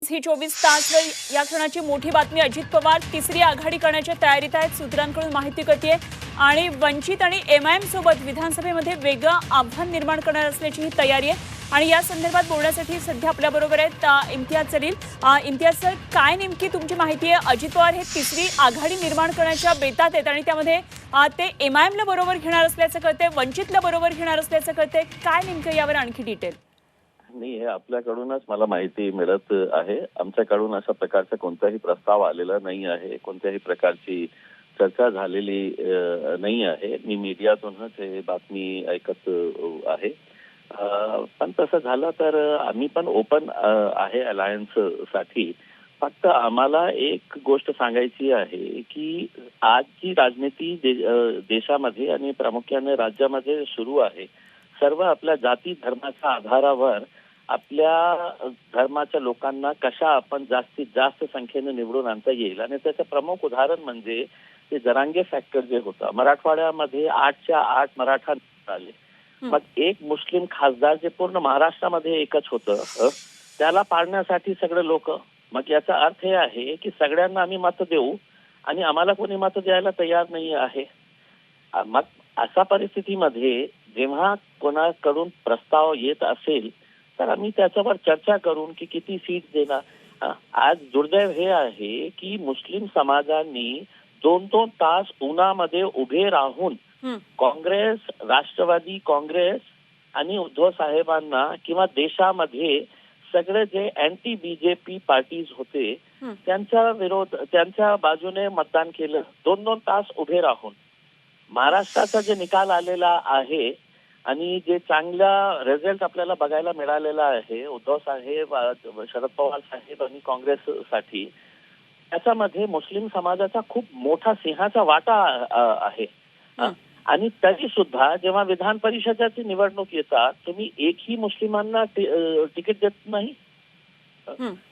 Zee 24 तासवर या क्षणाची मोठी बातमी। अजित पवार तिसरी आघाडी करण्याच्या तयारीत आहेत, सूत्रांकडून माहिती कळतेय। आणि वंचित आणि एमआयएम सोबत विधानसभेमध्ये वेगळं आव्हान निर्माण करणार असल्याची ही तयारी आहे। आणि या संदर्भात बोलण्यासाठी सध्या आपल्या बरोबर आहेत इम्तियाज जलील। इम्तियाज सर, काय नेमकी तुमची माहिती आहे? अजित पवार हे तिसरी आघाडी निर्माण करण्याच्या बेतात आहेत आणि त्यामध्ये ते एमआयएमला बरोबर घेणार असल्याचं कळतंय, वंचितला बरोबर घेणार असल्याचं कळतंय। काय नेमकं यावर आणखी डिटेल? नाही, हे आपल्याकडूनच मला माहिती मिळत आहे। आमच्याकडून अशा प्रकारचा कोणताही प्रस्ताव आलेला नाही आहे, कोणत्याही प्रकारची चर्चा झालेली नाही आहे। मी मीडियातूनच हे बातमी ऐकत आहे। पण तसं झालं तर आम्ही पण ओपन आहे अलायन्स साठी। फक्त आम्हाला एक गोष्ट सांगायची आहे की आजची राजनीती देशामध्ये आणि प्रामुख्याने राज्यामध्ये सुरू आहे। सर्व आपल्या जाती धर्माच्या आधारावर आपल्या धर्माच्या लोकांना कशा आपण जास्तीत जास्त संख्येने निवडून आणता येईल, आणि त्याचं प्रमुख उदाहरण म्हणजे ते जरांगे फॅक्टर जे होतं। मराठवाड्यामध्ये 8च्या 8 मराठा आले, मग एक मुस्लिम खासदार जे पूर्ण महाराष्ट्रामध्ये एकच होतं, त्याला पाडण्यासाठी सगळे लोक। मग याचा अर्थ हे आहे की सगळ्यांना आम्ही मत देऊ आणि आम्हाला कोणी मत द्यायला तयार नाही आहे। मग अशा परिस्थितीमध्ये जेव्हा कोणाकडून प्रस्ताव येत असेल तर आम्ही त्याच्यावर चर्चा करून की किती सीट देणार। आज दुर्दैव हे आहे की मुस्लिम समाजांनी 2-2 तास उन्हामध्ये उभे राहून काँग्रेस, राष्ट्रवादी काँग्रेस आणि उद्धव साहेबांना किंवा देशामध्ये सगळे जे अँटी बीजेपी पार्टीज होते त्यांच्या बाजूने मतदान केलं। 2-2 तास उभे राहून महाराष्ट्राचा जे निकाल आलेला आहे आणि जे चांगला रिझल्ट आपल्याला बघायला मिळालेला आहे उद्धव साहेब, शरद पवार साहेब आणि काँग्रेससाठी, त्याच्यामध्ये मुस्लिम समाजाचा खूप मोठा सिंहाचा वाटा आहे। आणि तरी सुद्धा जेव्हा विधान परिषदेची निवडणूक येतात तुम्ही एकही मुस्लिमांना तिकीट देत नाही।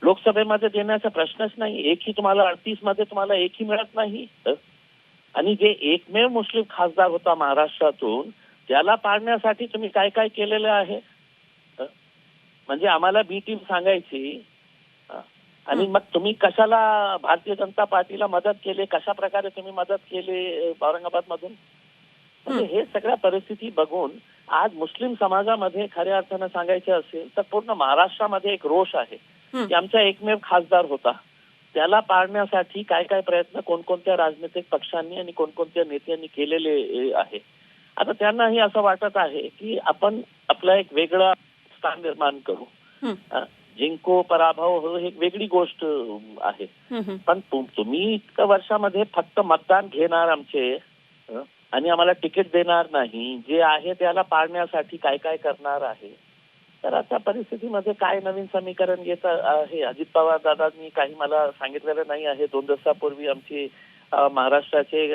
लोकसभेमध्ये देण्याचा प्रश्नच नाही। एकही तुम्हाला 38 मध्ये तुम्हाला एकही मिळत नाही। आणि जे एकमेव मुस्लिम खासदार होता महाराष्ट्रातून त्याला पाडण्यासाठी तुम्ही काय काय केलेलं आहे? म्हणजे आम्हाला बी टीम सांगायची आणि मग तुम्ही कशाला भारतीय जनता पार्टीला मदत केली, कशा प्रकारे तुम्ही मदत केली औरंगाबाद मधून? म्हणजे हे सगळ्या परिस्थिती बघून आज मुस्लिम समाजामध्ये खऱ्या अर्थानं सांगायचे असेल तर पूर्ण महाराष्ट्रामध्ये एक रोष आहे की आमचा एकमेव खासदार होता, त्याला पाडण्यासाठी काय काय प्रयत्न कोणकोणत्या राजनैतिक पक्षांनी आणि कोणकोणत्या नेत्यांनी केलेले आहे। आता त्यांनाही असं वाटत आहे की आपण आपला एक वेगळा स्थान निर्माण करू। जिंको पराभव हो ही एक वेगळी गोष्ट आहे, पण तुम्ही इतक्या वर्षामध्ये फक्त मतदान घेणार आमचे आणि आम्हाला तिकीट देणार नाही, जे आहे त्याला पाडण्यासाठी काय काय करणार आहे। तर अशा परिस्थितीमध्ये काय नवीन समीकरण येत आहे? अजित पवार दादांनी काही मला सांगितलेलं नाही आहे। 2 दिवसापूर्वी आमची महाराष्ट्राचे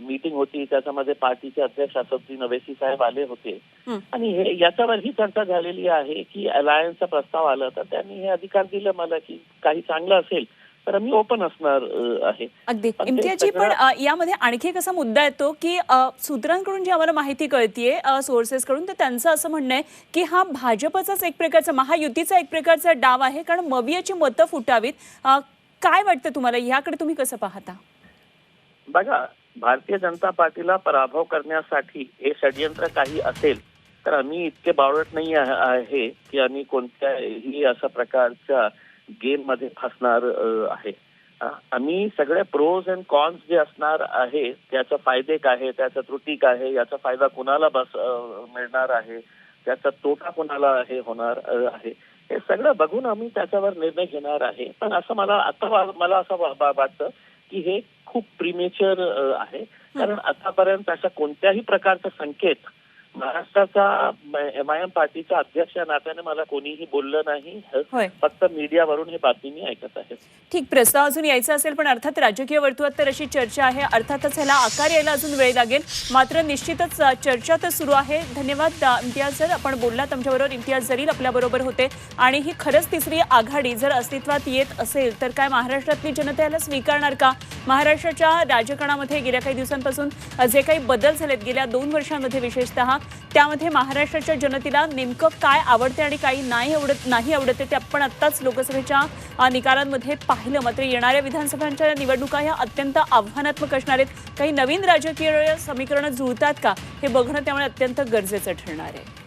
मीटिंग होती, त्याच्यामध्ये पार्टीचे अध्यक्ष असदुद्दीन ओवैसी साहेब आले होते आणि हे याच्यावर ही चर्चा झालेली आहे की अलायन्सचा प्रस्ताव आला तर त्यांनी हे अधिकार दिले मला की काही चांगलं असेल तर आम्ही ओपन असणार आहे। अगदी इम्तियाजी, पण यामध्ये आणखी एक असा मुद्दा येतो की सूत्रांकडून जी आम्हाला माहिती कळतीये सोर्सेसकडून, तर त्यांचं असं म्हणणं आहे की हा भाजपचाच एक प्रकारचा, महायुतीचा एक प्रकारचा डाव आहे, कारण मवियाची मतं फुटावीत। काय वाटतं तुम्हाला, याकडे तुम्ही कसं पाहता? बघा, भारतीय जनता पार्टीला पराभव करण्यासाठी हे षडयंत्र काही असेल तर आम्ही इतके बावळट नाही आहे की आम्ही कोणत्याही अशा प्रकारच्या गेम मध्ये फसणार आहे। आम्ही सगळे प्रोज अँड कॉन्स जे असणार आहे, त्याचा फायदे काय आहे, त्याचा त्रुटी काय आहे, याचा फायदा कुणाला मिळणार आहे, त्याचा तोटा कुणाला होणार आहे, हे सगळं बघून आम्ही त्याच्यावर निर्णय घेणार आहे। पण असं मला असं वाटतं की हे खूप प्रीमेच्युअर आहे, कारण आतापर्यंत अशा कोणत्याही प्रकारचा संकेत महाराष्ट्राचा एमआयएम पार्टीचा अध्यक्ष या नात्याने मला कोणीही बोललं नाही, फक्त मीडियावरून हे बातमी मी ऐकत आहे। ठीक, प्रस्ताव अजून यायचा असेल पण अर्थात राजकीय वर्तुळात तर अशी चर्चा आहे, अर्थातच ह्याला आकार यायला अजून वेळ लागेल, मात्र निश्चितच चर्चा तर सुरू आहे। धन्यवाद इम्तियाज सर, आपण बोललात आमच्याबरोबर। इम्तियाज जलील आपल्याबरोबर होते। आणि ही खरंच तिसरी आघाडी जर अस्तित्वात येत असेल तर काय महाराष्ट्रातली जनता याला स्वीकारणार का? महाराष्ट्राच्या राजकारणामध्ये गेल्या काही दिवसांपासून जे काही बदल झालेत गेल्या 2 वर्षांमध्ये विशेषतः, त्यामध्ये महाराष्ट्राच्या जनतेला नेमकं काय आवडते आणि काही नाही आवडत ते आपण आत्ताच लोकसभेच्या निकालांमध्ये पाहिलं. मात्र येणाऱ्या विधानसभांच्या निवडणुका ह्या अत्यंत आव्हानात्मक असणार आहेत. काही नवीन राजकीय समीकरणं जुळतात का हे बघणं त्यामुळे अत्यंत गरजेचं ठरणार आहे.